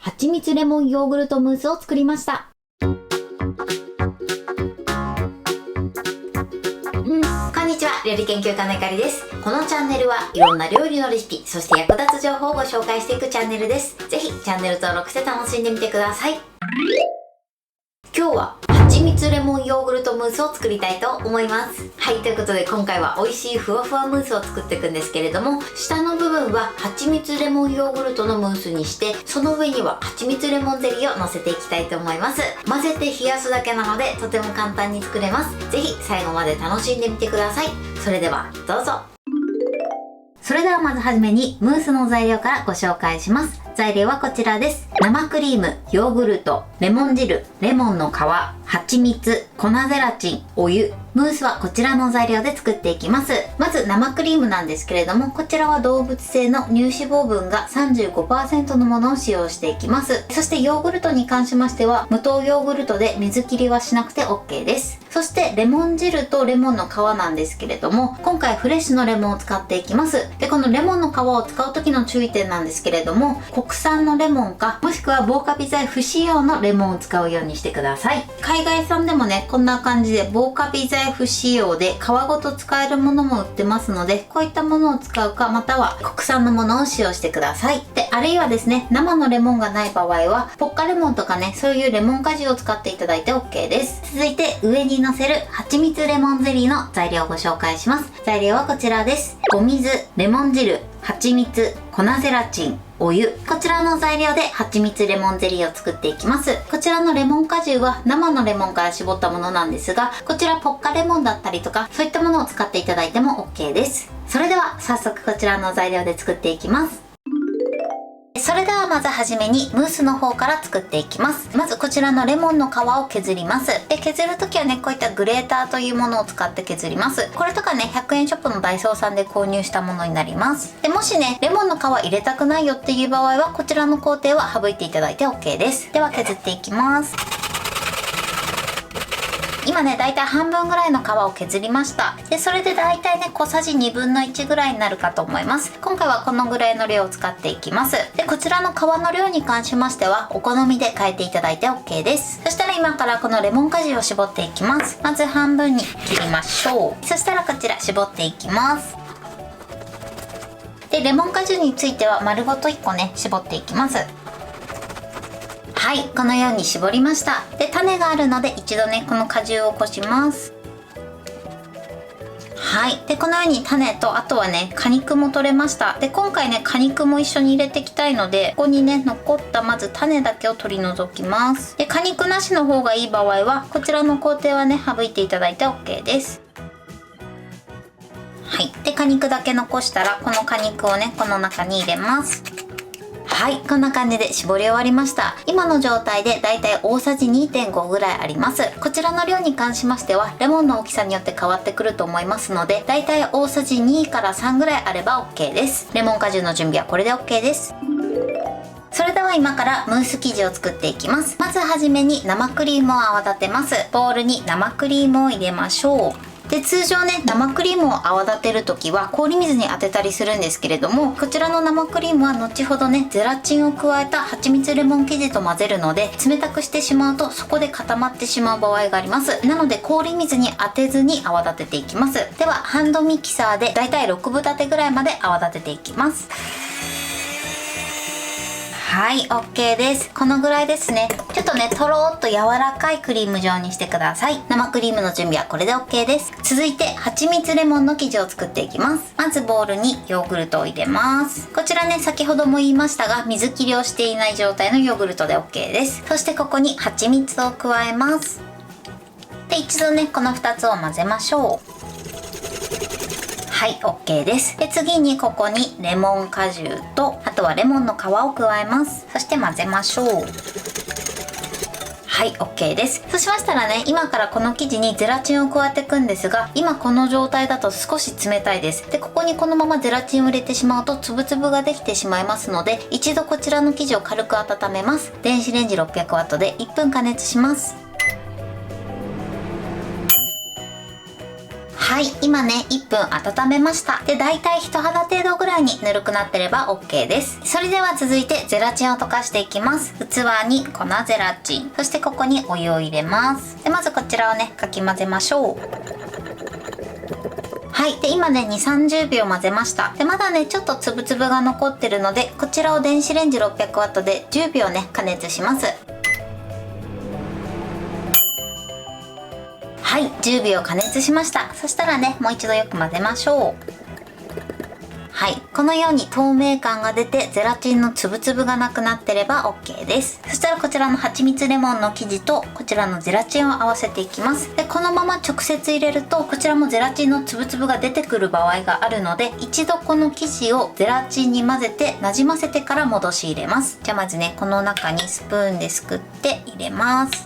蜂蜜レモンヨーグルトムースを作りました。こんにちは、料理研究家のゆかりです。このチャンネルはいろんな料理のレシピ、そして役立つ情報をご紹介していくチャンネルです。ぜひチャンネル登録して楽しんでみてください。今日は蜂蜜レモンヨーグルトムースを作りたいと思います。はい、ということで今回は美味しいふわふわムースを作っていくんですけれども、下の部分は蜂蜜レモンヨーグルトのムースにして、その上には蜂蜜レモンゼリーを乗せていきたいと思います。混ぜて冷やすだけなのでとても簡単に作れます。ぜひ最後まで楽しんでみてください。それではどうぞ。それではまずはじめにムースの材料からご紹介します。材料はこちらです。生クリーム、ヨーグルト、レモン汁、レモンの皮、蜂蜜、粉ゼラチン、お湯。ムースはこちらの材料で作っていきます。まず生クリームなんですけれども、こちらは動物性の乳脂肪分が 35% のものを使用していきます。そしてヨーグルトに関しましては、無糖ヨーグルトで水切りはしなくて OK です。そしてレモン汁とレモンの皮なんですけれども、今回フレッシュのレモンを使っていきます。で、このレモンの皮を使う時の注意点なんですけれども、国産のレモンか、もしくは防カビ剤不使用のレモンを使うようにしてください。海外産でもね、こんな感じで防カビ剤不使用で皮ごと使えるものも売ってますので、こういったものを使うか、または国産のものを使用してください。で、あるいはですね、生のレモンがない場合は、ポッカレモンとかね、そういうレモン果汁を使っていただいて OK です。続いて上に乗せる蜂蜜レモンゼリーの材料をご紹介します。材料はこちらです。お水、レモン汁、蜂蜜、粉ゼラチン、お湯。こちらの材料で蜂蜜レモンゼリーを作っていきます。こちらのレモン果汁は生のレモンから絞ったものなんですが、こちらポッカレモンだったりとか、そういったものを使っていただいても OK です。それでは早速こちらの材料で作っていきます。それではまずはじめにムースの方から作っていきます。まずこちらのレモンの皮を削ります。で、削るときはね、こういったグレーターというものを使って削ります。これとかね、100円ショップのダイソーさんで購入したものになります。で、もしね、レモンの皮入れたくないよっていう場合は、こちらの工程は省いていただいて OK です。では削っていきます。今ね、だいたい半分ぐらいの皮を削りました。で、それでだいたいね、小さじ1/2ぐらいになるかと思います。今回はこのぐらいの量を使っていきます。で、こちらの皮の量に関しましては、お好みで変えていただいて OK です。そしたら今からこのレモン果汁を絞っていきます。まず半分に切りましょう。そしたらこちら絞っていきます。で、レモン果汁については丸ごと1個ね、絞っていきます。はい、このように絞りました。で、種があるので一度ね、この果汁をこします。はい。で、このように種と、あとはね、果肉も取れました。で、今回ね、果肉も一緒に入れていきたいので、ここにね、残ったまず種だけを取り除きます。で、果肉なしの方がいい場合は、こちらの工程はね、省いていただいて OK です。はい。で、果肉だけ残したら、この果肉をね、この中に入れます。はい、こんな感じで絞り終わりました。今の状態でだいたい大さじ 2.5 ぐらいあります。こちらの量に関しましては、レモンの大きさによって変わってくると思いますので、だいたい大さじ2から3ぐらいあれば OK です。レモン果汁の準備はこれで OK です。それでは今からムース生地を作っていきます。まずはじめに生クリームを泡立てます。ボウルに生クリームを入れましょう。で、通常ね、生クリームを泡立てるときは氷水に当てたりするんですけれども、こちらの生クリームは後ほどね、ゼラチンを加えた蜂蜜レモン生地と混ぜるので、冷たくしてしまうとそこで固まってしまう場合があります。なので氷水に当てずに泡立てていきます。ではハンドミキサーでだいたい6分立てぐらいまで泡立てていきます。はい、OK です。このぐらいですね。ちょっとね、とろーっと柔らかいクリーム状にしてください。生クリームの準備はこれで OK です。続いて、蜂蜜レモンの生地を作っていきます。まずボウルにヨーグルトを入れます。こちらね、先ほども言いましたが、水切りをしていない状態のヨーグルトで OK です。そしてここに蜂蜜を加えます。で、一度ね、この2つを混ぜましょう。はい、OK です。で、次にここにレモン果汁と、あとはレモンの皮を加えます。そして混ぜましょう。はい、OK です。そうしましたらね、今からこの生地にゼラチンを加えていくんですが、今この状態だと少し冷たいです。で、ここにこのままゼラチンを入れてしまうとつぶつぶができてしまいますので、一度こちらの生地を軽く温めます。電子レンジ 600W で1分加熱します。はい、今ね、1分温めました。で、だいたい人肌程度ぐらいにぬるくなってれば OK です。それでは続いてゼラチンを溶かしていきます。器に粉ゼラチン、そしてここにお湯を入れます。で、まずこちらをね、かき混ぜましょう。はい。で、今ね、2、30秒混ぜました。で、まだね、ちょっとつぶつぶが残ってるので、こちらを電子レンジ 600W で10秒ね、加熱します。はい、10秒加熱しました。そしたらね、もう一度よく混ぜましょう。はい、このように透明感が出てゼラチンのつぶつぶがなくなってれば OK です。そしたらこちらの蜂蜜レモンの生地とこちらのゼラチンを合わせていきます。で、このまま直接入れるとこちらもゼラチンのつぶつぶが出てくる場合があるので、一度この生地をゼラチンに混ぜてなじませてから戻し入れます。じゃあまずね、この中にスプーンですくって入れます。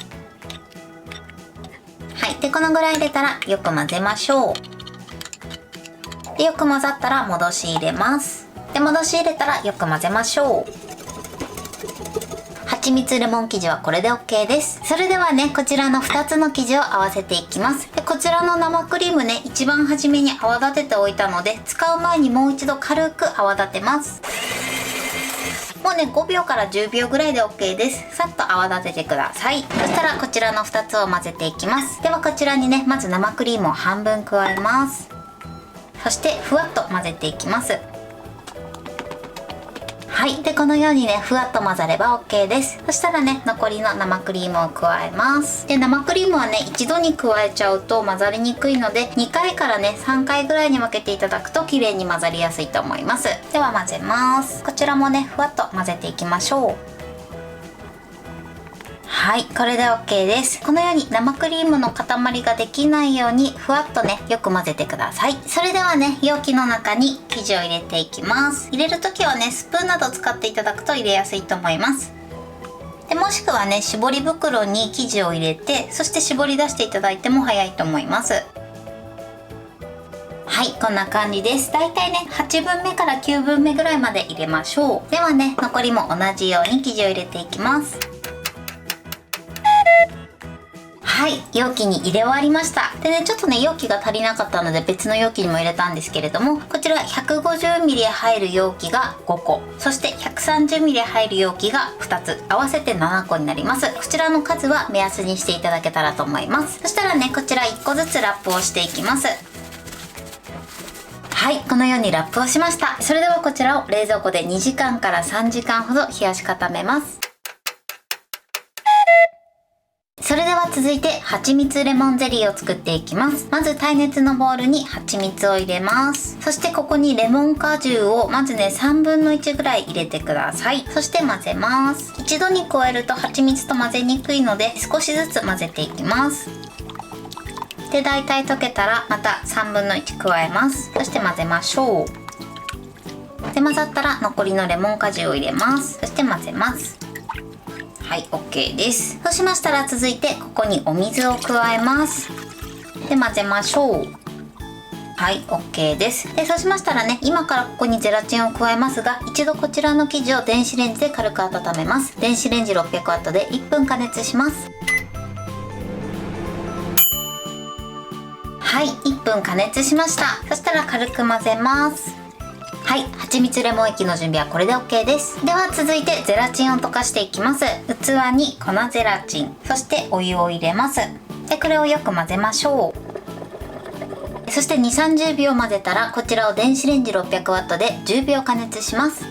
はい。で、このぐらい入れたらよく混ぜましょう。で、よく混ざったら戻し入れます。で、戻し入れたらよく混ぜましょう。蜂蜜レモン生地はこれで OK です。それではね、こちらの2つの生地を合わせていきます。で、こちらの生クリームね、一番初めに泡立てておいたので、使う前にもう一度軽く泡立てます。もうね、5秒から10秒ぐらいで OK です。さっと泡立ててください。そしたらこちらの2つを混ぜていきます。ではこちらにね、まず生クリームを半分加えます。そしてふわっと混ぜていきます。はい。で、このようにね、ふわっと混ざれば OK です。そしたらね、残りの生クリームを加えます。で、生クリームはね、一度に加えちゃうと混ざりにくいので、2回からね、3回ぐらいに分けていただくと綺麗に混ざりやすいと思います。では混ぜます。こちらもね、ふわっと混ぜていきましょう。はい、これで OK です。このように生クリームの塊ができないようにふわっとね、よく混ぜてください。それではね、容器の中に生地を入れていきます。入れる時はね、スプーンなど使っていただくと入れやすいと思います。で、もしくはね、絞り袋に生地を入れて、そして絞り出していただいても早いと思います。はい、こんな感じです。だいたいね、8分目から9分目ぐらいまで入れましょう。ではね、残りも同じように生地を入れていきます。はい、容器に入れ終わりました。でね、ちょっとね、容器が足りなかったので別の容器にも入れたんですけれども、こちら 150ml 入る容器が5個、そして 130ml 入る容器が2つ、合わせて7個になります。こちらの数は目安にしていただけたらと思います。そしたらね、こちら1個ずつラップをしていきます。はい、このようにラップをしました。それではこちらを冷蔵庫で2時間から3時間ほど冷やし固めます。それでは続いて蜂蜜レモンゼリーを作っていきます。まず耐熱のボウルに蜂蜜を入れます。そしてここにレモン果汁をまずね、3分の1ぐらい入れてください。そして混ぜます。一度に加えると蜂蜜と混ぜにくいので少しずつ混ぜていきます。で、だいたい溶けたらまた3分の1加えます。そして混ぜましょう。で、混ざったら残りのレモン果汁を入れます。そして混ぜます。はい、OK です。そうしましたら続いてここにお水を加えます。で、混ぜましょう。はい、OK です。で、そうしましたらね、今からここにゼラチンを加えますが、一度こちらの生地を電子レンジで軽く温めます。電子レンジ 600W で1分加熱します。はい、1分加熱しました。そしたら軽く混ぜます。はい、蜂蜜レモン液の準備はこれで OK です。では続いてゼラチンを溶かしていきます。器に粉ゼラチン、そしてお湯を入れます。で、これをよく混ぜましょう。そして2、30秒混ぜたらこちらを電子レンジ 600W で10秒加熱します。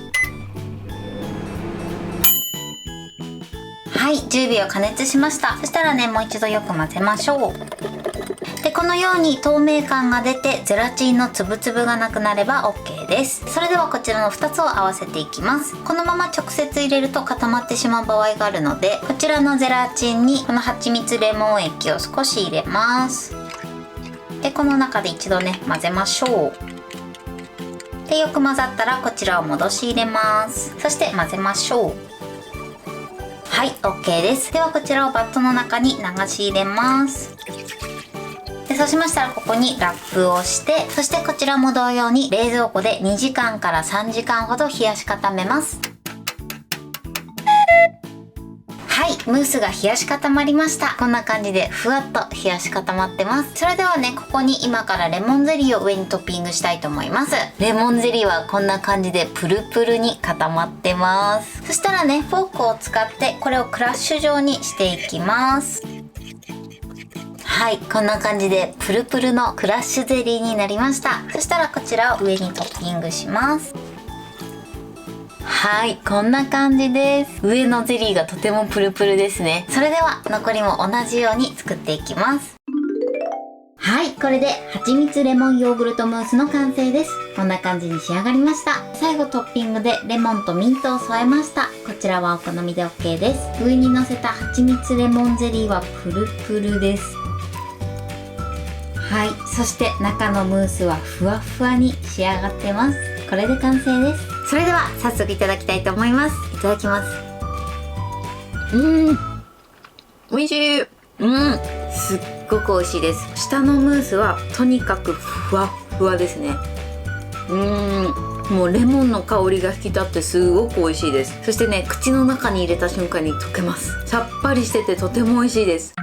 はい、10秒加熱しました。そしたらね、もう一度よく混ぜましょう。で、このように透明感が出てゼラチンのつぶつぶがなくなれば OK です。それではこちらの2つを合わせていきます。このまま直接入れると固まってしまう場合があるので、こちらのゼラチンにこの蜂蜜レモン液を少し入れます。で、この中で一度ね、混ぜましょう。で、よく混ざったらこちらを戻し入れます。そして混ぜましょう。はい、OK です。ではこちらをバットの中に流し入れます。で、そうしましたらここにラップをして、そしてこちらも同様に冷蔵庫で2時間から3時間ほど冷やし固めます。はい、ムースが冷やし固まりました。こんな感じでふわっと冷やし固まってます。それではね、ここに今からレモンゼリーを上にトッピングしたいと思います。レモンゼリーはこんな感じでプルプルに固まってます。そしたらね、フォークを使ってこれをクラッシュ状にしていきます。はい、こんな感じでプルプルのクラッシュゼリーになりました。そしたらこちらを上にトッピングします。はい、こんな感じです。上のゼリーがとてもプルプルですね。それでは残りも同じように作っていきます。はい、これで蜂蜜レモンヨーグルトムースの完成です。こんな感じに仕上がりました。最後トッピングでレモンとミントを添えました。こちらはお好みで OK です。上に乗せた蜂蜜レモンゼリーはプルプルです。はい、そして中のムースはふわふわに仕上がってます。これで完成です。それでは早速いただきたいと思います。いただきます。美味しい。すっごく美味しいです。下のムースはとにかくふわふわですね。もうレモンの香りが引き立ってすごく美味しいです。そしてね、口の中に入れた瞬間に溶けます。さっぱりしててとても美味しいです。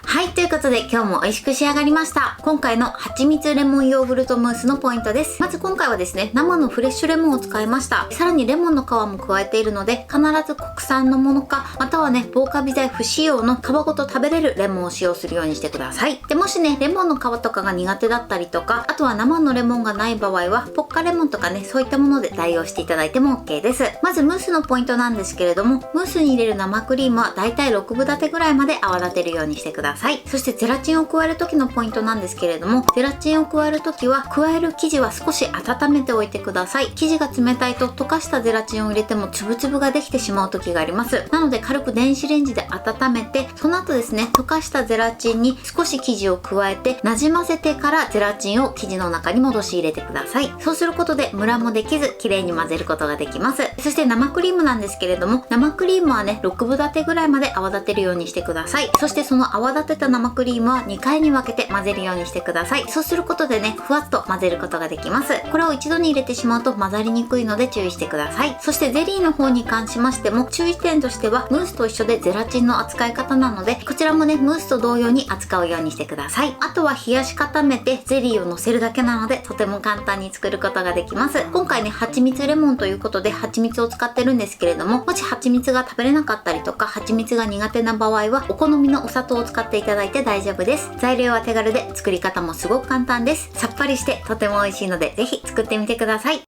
はい、ということで今日も美味しく仕上がりました。今回の蜂蜜レモンヨーグルトムースのポイントです。まず今回はですね、生のフレッシュレモンを使いました。さらにレモンの皮も加えているので、必ず国産のものか、またはね、防カビ剤不使用の皮ごと食べれるレモンを使用するようにしてください。で、もしね、レモンの皮とかが苦手だったりとか、あとは生のレモンがない場合は、ポッカレモンとかね、そういったもので代用していただいても OK です。まずムースのポイントなんですけれども、ムースに入れる生クリームはだいたい6分立てぐらいまで泡立てるようにしてください。そしてゼラチンを加える時のポイントなんですけれども、ゼラチンを加える時は加える生地は少し温めておいてください。生地が冷たいと溶かしたゼラチンを入れてもつぶつぶができてしまう時があります。なので軽く電子レンジで温めて、その後ですね、溶かしたゼラチンに少し生地を加えてなじませてからゼラチンを生地の中に戻し入れてください。そうすることでムラもできず綺麗に混ぜることができます。そして生クリームなんですけれども、生クリームはね、6分立てぐらいまで泡立てるようにしてください。そしてその泡立てた生クリームは2回に分けて混ぜるようにしてください。そうすることでね、ふわっと混ぜることができます。これを一度に入れてしまうと混ざりにくいので注意してください。そしてゼリーの方に関しましても注意点としては、ムースと一緒でゼラチンの扱い方なので、こちらもね、ムースと同様に扱うようにしてください。あとは冷やし固めてゼリーを乗せるだけなので、とても簡単に作ることができます。今回ね、蜂蜜レモンということで蜂蜜を使ってるんですけれども、もし蜂蜜が食べれなかったりとか蜂蜜が苦手な場合はお好みのお砂糖を使っていただいて大丈夫です。材料は手軽で作り方もすごく簡単です。さっぱりしてとても美味しいので、ぜひ作ってみてください。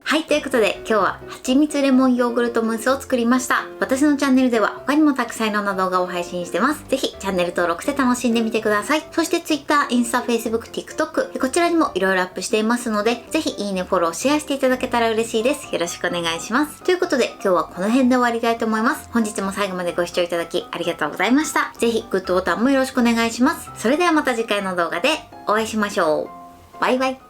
はい、ということで今日は蜂蜜レモンヨーグルトムースを作りました。私のチャンネルでは他にもたくさんいろんな動画を配信してます。ぜひチャンネル登録して楽しんでみてください。そして Twitter、インスタ、Facebook、TikTok、こちらにもいろいろアップしていますので、ぜひいいね、フォロー、シェアしていただけたら嬉しいです。よろしくお願いします。ということで今日はこの辺で終わりたいと思います。本日も最後までご視聴いただきありがとうございました。ぜひグッドボタンもよろしくお願いします。それではまた次回の動画でお会いしましょう。バイバイ。